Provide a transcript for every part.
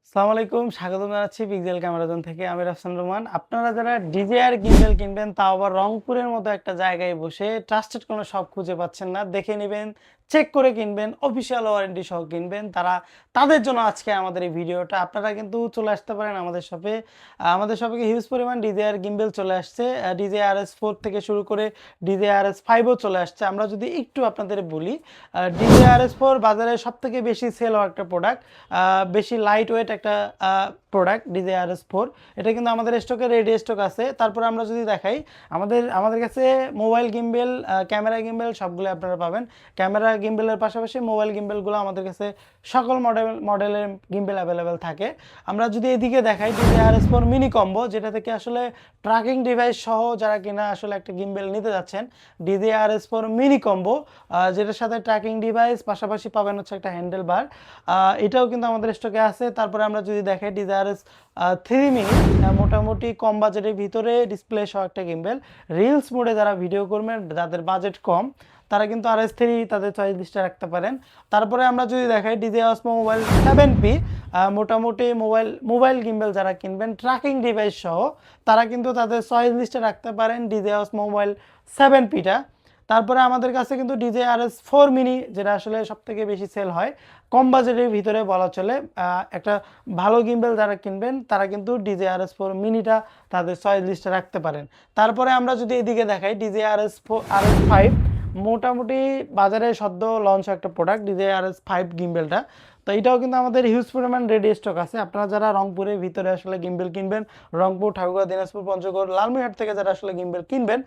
আসসালামু আলাইকুম, স্বাগতম জানাচ্ছি পিক্সেল ক্যামেরাজন থেকে। আমি রাফসান রহমান। আপনারা যারা DJI গিম্বেল কিনবেন, তাও আবার রংপুরের মতো একটা জায়গায় বসে ট্রাস্টেড কোনো শপ খুঁজে পাচ্ছেন না, দেখে নিবেন, চেক করে কিনবেন, অফিসিয়াল ওয়ারেন্টি সহ কিনবেন, তাদের জন্য আজকে আমাদের এই ভিডিওটা। আপনারা কিন্তু চলে আসতে পারেন আমাদের শপে। আমাদের শপে হিউজ পরিমাণ DJI গিম্বেল চলে আসছে। DJI RS4 থেকে শুরু করে DJI RS5ও চলে আসছে। আমরা যদি একটু আপনাদের বলি, DJI RS4 বাজারে সবথেকে বেশি সেল হওয়া একটা প্রোডাক্ট, বেশি লাইট ওয়েট একটা প্রোডাক্ট DJI RS4। এটা কিন্তু আমাদের স্টকে রেডি স্টক আছে। তারপরে আমরা যদি দেখাই, আমাদের কাছে মোবাইল গিম্বেল, ক্যামেরা গিম্বেল সবগুলো আপনারা পাবেন। ক্যামেরা গিম্বেলের পাশাপাশি মোবাইল গিম্বেলগুলো আমাদের কাছে সকল মডেলের গিম্বেল অ্যাভেলেবেল থাকে। আমরা যদি এদিকে দেখাই, DJI RS4 মিনি কম্বো, যেটা থেকে আসলে ট্র্যাকিং ডিভাইস সহ যারা কিনা আসলে একটা গিম্বেল নিতে যাচ্ছেন, DJI RS4 মিনি কম্বো, যেটার সাথে ট্র্যাকিং ডিভাইস পাশাপাশি পাবেন হচ্ছে একটা হ্যান্ডেল বার। এটাও কিন্তু আমাদের স্টকে আছে। তারপরে আমরা যদি দেখাই, DJI 3 মিনি, মোটামুটি কম বাজেটের ভিতরে ডিসপ্লে সহ একটা গিম্বেল। রিলস মোডে যারা ভিডিও করবেন, যাদের বাজেট কম, তারা কিন্তু RS3 তাদের চয়েস লিস্টে রাখতে পারেন। তারপরে আমরা যদি দেখাই, DJI Osmo Mobile 7P, মোটামুটি মোবাইল গিম্বেল যারা কিনবেন ট্র্যাকিং ডিভাইস সহ, তারা কিন্তু তাদের চয়েস লিস্টে রাখতে পারেন DJI Osmo Mobile 7Pটা। তারপরে আমাদের কাছে কিন্তু DJI RS4 মিনি, যেটা আসলে সবথেকে বেশি সেল হয় কম বাজেটের ভিতরে বলা চলে। একটা ভালো গিম্বেল যারা কিনবেন, তারা কিন্তু DJI RS4 মিনিটা তাদের চয়েস লিস্টে রাখতে পারেন। তারপরে আমরা যদি এদিকে দেখাই, DJI RS5, মোটামুটি বাজারে সদ্য লঞ্চ একটা প্রোডাক্ট DJI RS5 গিম্বেলটা। তো এটাও কিন্তু আমাদের হিউজ পরিমাণ রেডি স্টক আছে। আপনারা যারা রংপুরের ভিতরে আসলে গিম্বেল কিনবেন, রংপুর, ঠাকুরগাঁও, দিনাজপুর, পঞ্চগড়, লালমনিরহাট থেকে যারা আসলে গিম্বেল কিনবেন,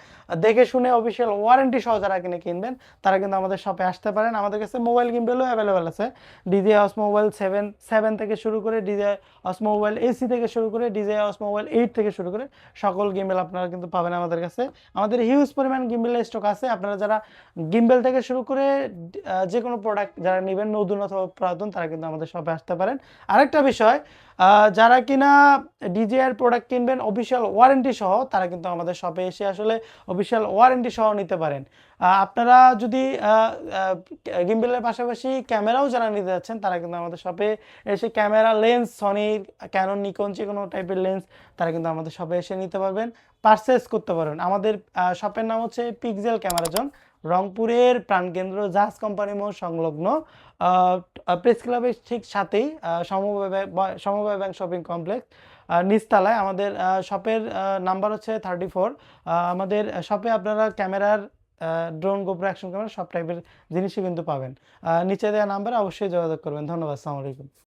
দেখে শুনে অফিসিয়াল ওয়ারেন্টি সহ যারা কিনবেন, তারা কিন্তু আমাদের শপে আসতে পারেন। আমাদের কাছে মোবাইল গিম্বেলও অ্যাভেলেবেল আছে। DJI Osmo Mobile 7 থেকে শুরু করে, DJI Osmo Mobile AC থেকে শুরু করে, DJI Osmo Mobile 8 থেকে শুরু করে সকল গিম্বেল আপনারা কিন্তু পাবেন আমাদের কাছে। আমাদের হিউজ পরিমাণ গিম্বেলের স্টক আছে। আপনারা যারা গিম্বেল থেকে শুরু করে যে কোনো প্রোডাক্ট যারা নেবেন, নতুন অথবা পুরাতন, তারা কিন্তু আমাদের শপে আসতে পারেন। আরেকটা বিষয়, যারা কিনা DJI প্রোডাক্ট কিনবেন অফিসিয়াল ওয়ারেন্টি সহ, তারা কিন্তু আমাদের শপে এসে আসলে অফিসিয়াল ওয়ারেন্টি সহ নিতে পারেন। আপনারা যদি গিম্বেলের পাশাপাশি ক্যামেরাও যারা নিতে যাচ্ছেন, তারা কিন্তু আমাদের শপে এসে ক্যামেরা লেন্স, সনির, ক্যানন, নিকন, যে কোনো টাইপের লেন্স তারা কিন্তু আমাদের শপে এসে নিতে পারবেন, পারচেস করতে পারবেন। আমাদের শপের নাম হচ্ছে পিক্সেল ক্যামেরাজন, রংপুরের প্রাণকেন্দ্র জাহাজ কোম্পানি মোড় সংলগ্ন, প্রেস ক্লাবের ঠিক সাথেই, সমবায় ব্যাংক শপিং কমপ্লেক্স নিচতলায়। আমাদের শপের নাম্বার হচ্ছে 34। আমাদের শপে আপনারা ক্যামেরার, ড্রোন, গোপ্রো, অ্যাকশন ক্যামেরা সব টাইপের জিনিসই কিন্তু পাবেন। নিচে দেওয়া নাম্বারে অবশ্যই যোগাযোগ করবেন। ধন্যবাদ। আসসালামু আলাইকুম।